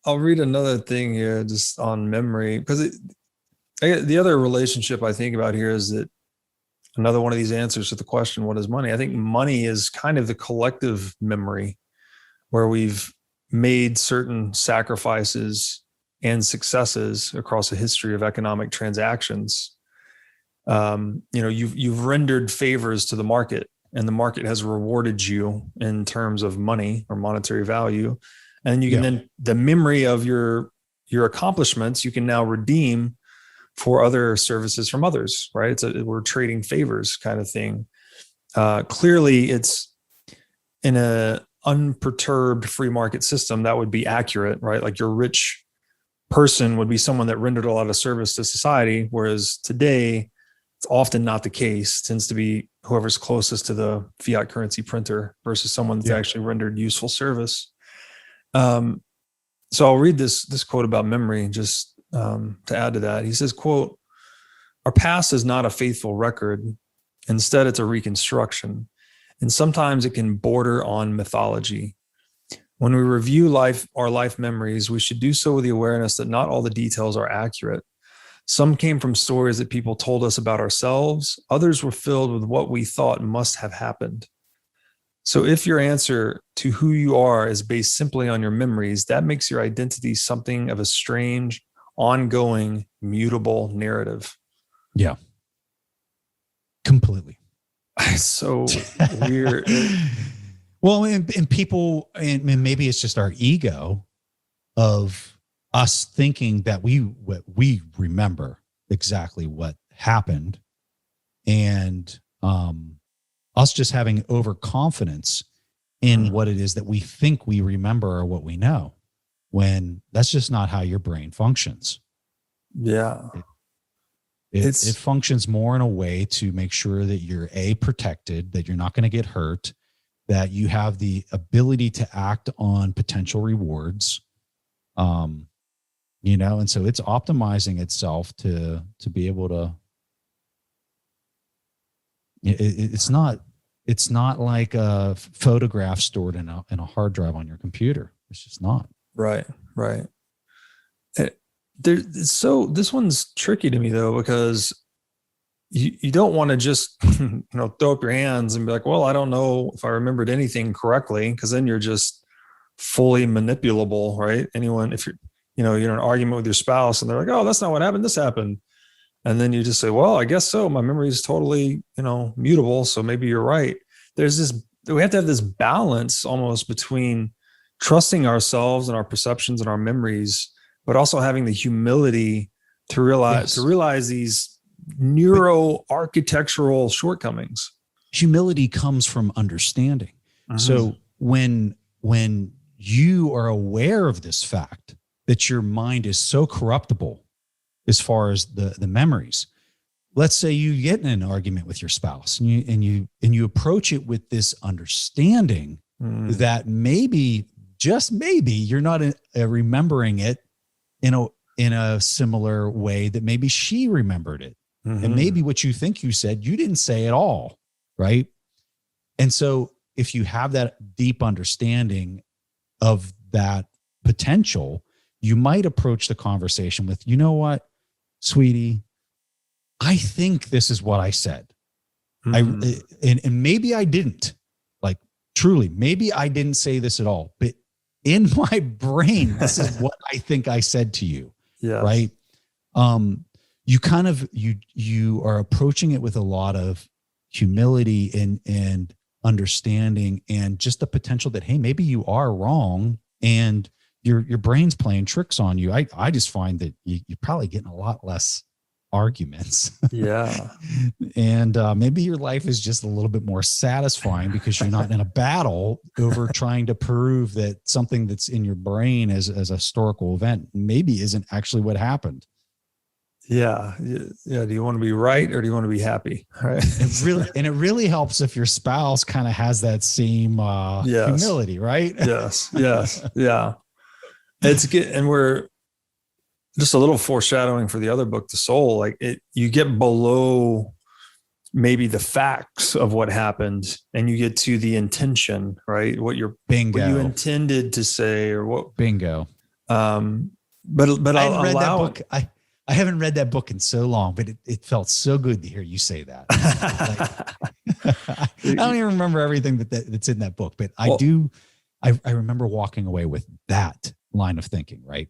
I'll read another thing here just on memory because the other relationship I think about here is that another one of these answers to the question, what is money? I think money is kind of the collective memory where we've made certain sacrifices and successes across a history of economic transactions. You've rendered favors to the market, and the market has rewarded you in terms of money or monetary value. And you can then the memory of your accomplishments, you can now redeem for other services from others, right? We're trading favors kind of thing. Clearly, it's in a unperturbed free market system that would be accurate, right? Like your rich person would be someone that rendered a lot of service to society, whereas today it's often not the case. It tends to be whoever's closest to the fiat currency printer versus someone that's actually rendered useful service. So I'll read this quote about memory just to add to that. He says, quote, "Our past is not a faithful record. Instead, it's a reconstruction. And sometimes it can border on mythology. When we review our life memories, we should do so with the awareness that not all the details are accurate. Some came from stories that people told us about ourselves. Others were filled with what we thought must have happened. So if your answer to who you are is based simply on your memories, that makes your identity something of a strange, ongoing, mutable narrative." Yeah. Completely. So weird. Well, and people, and maybe it's just our ego of us thinking that we remember exactly what happened, and us just having overconfidence in what it is that we think we remember or what we know, when that's just not how your brain functions. Yeah. It functions more in a way to make sure that you're protected, that you're not going to get hurt, that you have the ability to act on potential rewards. And so it's optimizing itself to be able to, it's not like a photograph stored in a hard drive on your computer. It's just not. Right. So this one's tricky to me though, because you don't want to just throw up your hands and be like, well, I don't know if I remembered anything correctly, because then you're just fully manipulable, right? Anyone, if you're in an argument with your spouse and they're like, oh, that's not what happened, this happened. And then you just say, well, I guess so. My memory is totally, mutable. So maybe you're right. We have to have this balance almost between trusting ourselves and our perceptions and our memories, but also having the humility to realize these neuro-architectural shortcomings. Humility comes from understanding. Mm-hmm. So when you are aware of this fact that your mind is so corruptible as far as the memories, let's say you get in an argument with your spouse and you approach it with this understanding that maybe, just maybe, you're not remembering it in a similar way that maybe she remembered it. Mm-hmm. And maybe what you think you said, you didn't say at all, right? And so if you have that deep understanding of that potential, you might approach the conversation with, you know what, sweetie, I think this is what I said. Mm-hmm. And maybe I didn't, like truly, maybe I didn't say this at all, but in my brain, this is what I think I said to you. Yeah. Right. You are approaching it with a lot of humility and understanding, and just the potential that, hey, maybe you are wrong and your brain's playing tricks on you. I just find that you're probably getting a lot less arguments. Yeah. And maybe your life is just a little bit more satisfying because you're not in a battle over trying to prove that something that's in your brain as a historical event maybe isn't actually what happened. Yeah. Yeah. Do you want to be right or do you want to be happy? Right. It really helps if your spouse kind of has that same humility, right? Yes. Yeah. It's good. And we're just a little foreshadowing for the other book, The Soul. Like you get below maybe the facts of what happened, and you get to the intention, right? What you intended to say, or what. Bingo. But I I'll haven't read that allow book. I haven't read that book in so long, but it felt so good to hear you say that. I don't even remember everything that's in that book, but I remember walking away with that line of thinking, right?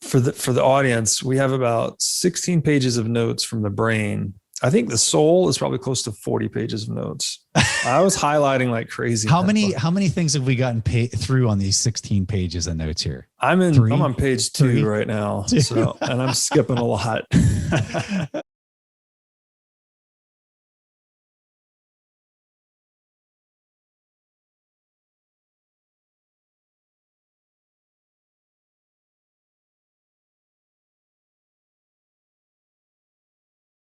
For the audience, we have about 16 pages of notes from the brain. I think the soul is probably close to 40 pages of notes. I was highlighting like crazy. How many things have we gotten through on these 16 pages of notes here? I'm on page 2 right now. So, and I'm skipping a lot.